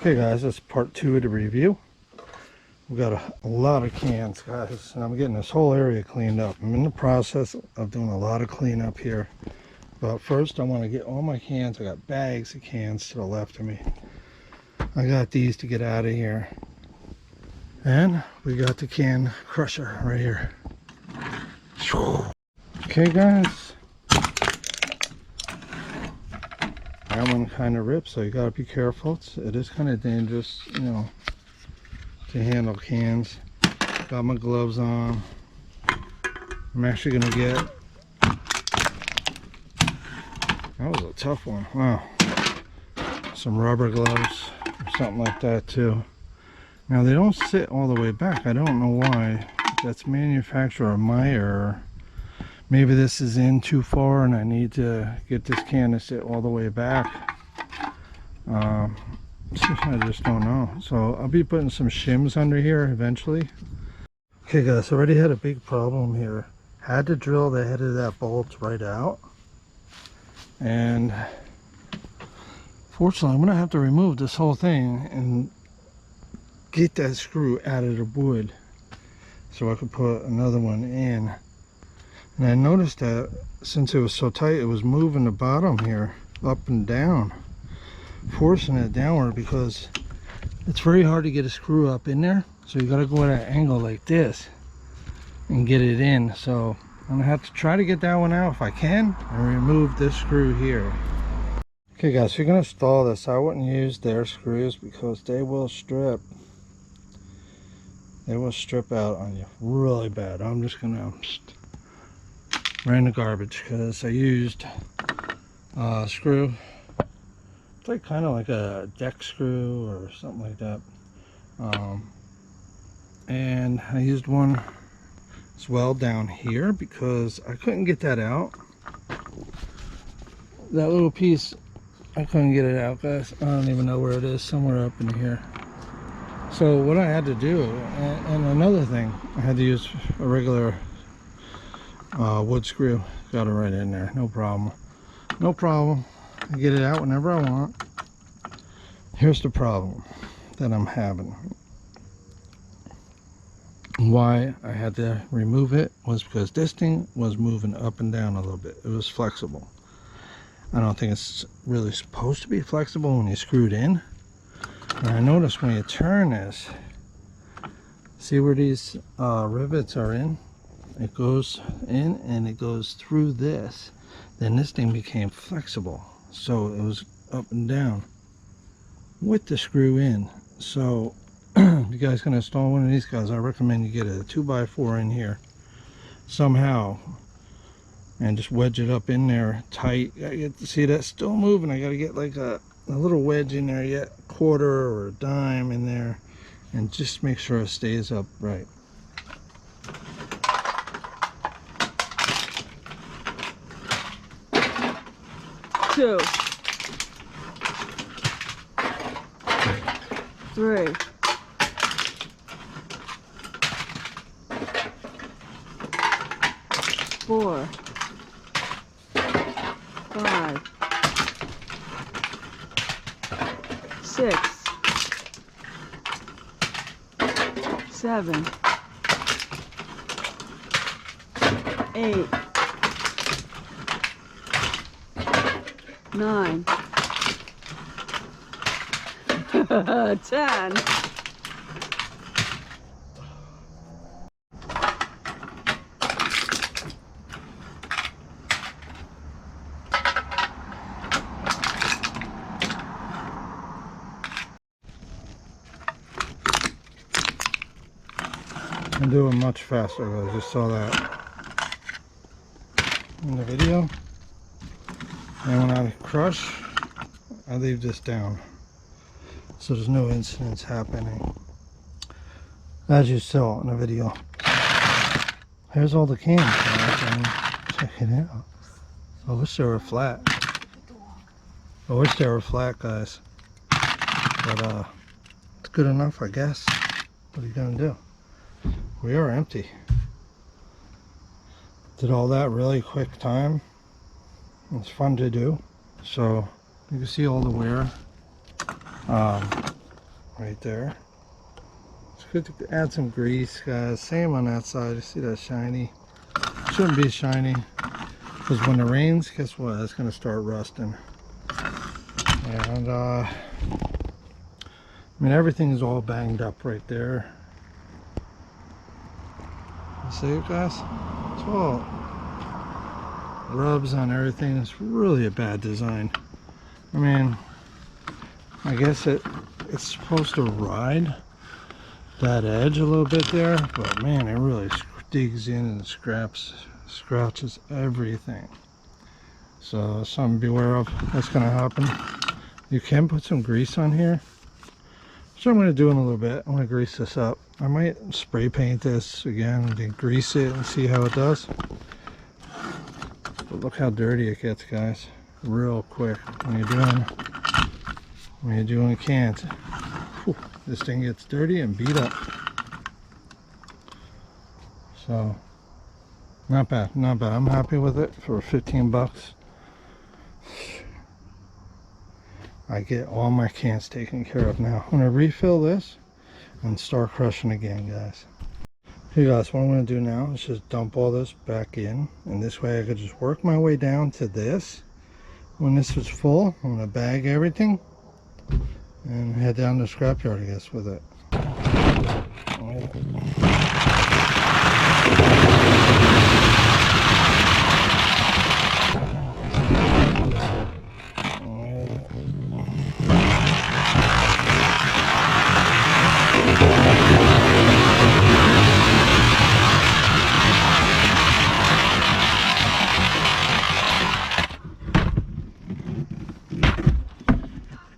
Okay guys, this is part 2 of the review. We've got a lot of cans, guys, and I'm getting this whole area cleaned up. I'm in the process of doing a lot of cleanup here. But first I want to get all my cans. I got bags of cans to the left of me. I got these to get out of here. And we got the can crusher right here. Okay guys. That one kind of ripped, so you got to be careful. It is kind of dangerous, you know, to handle cans. Got my gloves on. I'm actually going to get... That was a tough one. Wow. Some rubber gloves or something like that too. Now they don't sit all the way back. I don't know why. That's manufacturer or my error. Maybe this is in too far and I need to get this can to sit all the way back. I just don't know. So I'll be putting some shims under here eventually. Okay guys, already had a big problem here. Had to drill the head of that bolt right out. And fortunately I'm going to have to remove this whole thing and get that screw out of the wood so I could put another one in. And I noticed that since it was so tight, it was moving the bottom here up and down, forcing it downward, because it's very hard to get a screw up in there. So you got to go at an angle like this and get it in. So I'm gonna have to try to get that one out if I can and remove this screw here. Okay guys, if you're gonna install this, I wouldn't use their screws because they will strip. They will strip out on you really bad. I'm just gonna right in the garbage because I used a screw. It's like kind of like a deck screw or something like that. And I used one as well down here because I couldn't get that out. That little piece, I couldn't get it out, guys. I don't even know where it is, somewhere up in here. So what I had to do, and another thing, I had to use a regular wood screw. Got it right in there, no problem. No problem. I get it out whenever I want. Here's the problem that I'm having. Why I had to remove it was because this thing was moving up and down a little bit. It was flexible. I don't think it's really supposed to be flexible when you screw it in. And I noticed when you turn this, see where these rivets are in? It goes in and it goes through this. Then this thing became flexible, so it was up and down with the screw in. So if you guys can install one of these guys, I recommend you get a 2x4 in here somehow and just wedge it up in there tight. I get to see that still moving. I got to get like a little wedge in there yet, a quarter or a dime in there, and just make sure it stays up right. Two, three, four, five, six, seven, 8, 9, 10. I'm doing much faster. I just saw that in the video. And when I crush, I leave this down, so there's no incidents happening, as you saw in the video. Here's all the cans, guys. Check it out. I wish they were flat. I wish they were flat, guys. But it's good enough, I guess. What are you gonna do? We are empty. Did all that really quick time. It's fun to do. So you can see all the wear. right there. It's good to add some grease, guys. Same on that side. You see that shiny? Shouldn't be shiny, because when it rains, guess what? It's going to start rusting. And I mean, everything is all banged up right there. You see it, guys? It's all rubs on everything. It's really a bad design. I mean, I guess it's supposed to ride that edge a little bit there, but man, it really digs in and scratches everything. So something to beware of. That's going to happen. You can put some grease on here, so I'm going to do in a little bit. I'm going to grease this up. I might spray paint this again and then grease it and see how it does. But look how dirty it gets, guys, real quick. When you're doing cans, whew, this thing gets dirty and beat up. So not bad, not bad. I'm happy with it for 15 bucks. I get all my cans taken care of now. I'm gonna refill this and start crushing again, guys. Hey guys, what I'm gonna do now is just dump all this back in, and this way I could just work my way down to this. When this is full, I'm gonna bag everything and head down to the scrapyard, I guess, with it.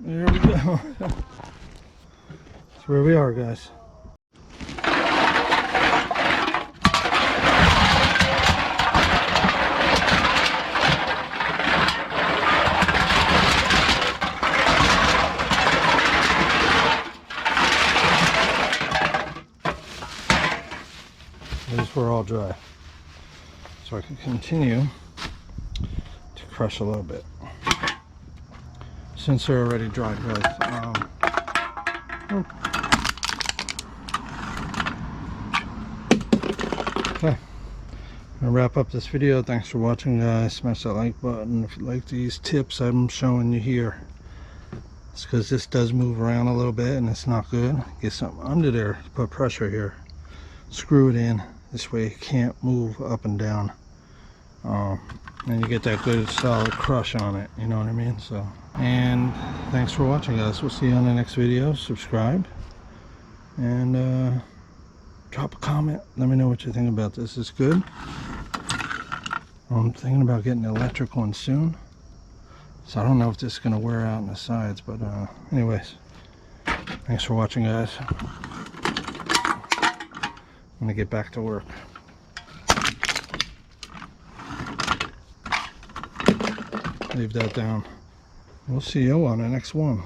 There we go. That's where we are, guys. At least we're all dry, so I can continue to crush a little bit. Since they're already dried, guys. Okay, I'm gonna wrap up this video. Thanks for watching, guys. Smash that like button if you like these tips I'm showing you here. It's because this does move around a little bit and it's not good. Get something under there to put pressure here. Screw it in. This way it can't move up and down. And you get that good solid crush on it, you know what I mean? So, and thanks for watching, guys. We'll see you on the next video. Subscribe and drop a comment. Let me know what you think about this. It's good. I'm thinking about getting the electric one soon, so I don't know if this is going to wear out in the sides, but anyways, thanks for watching, guys. I'm gonna get back to work. Leave that down. We'll see you on the next one.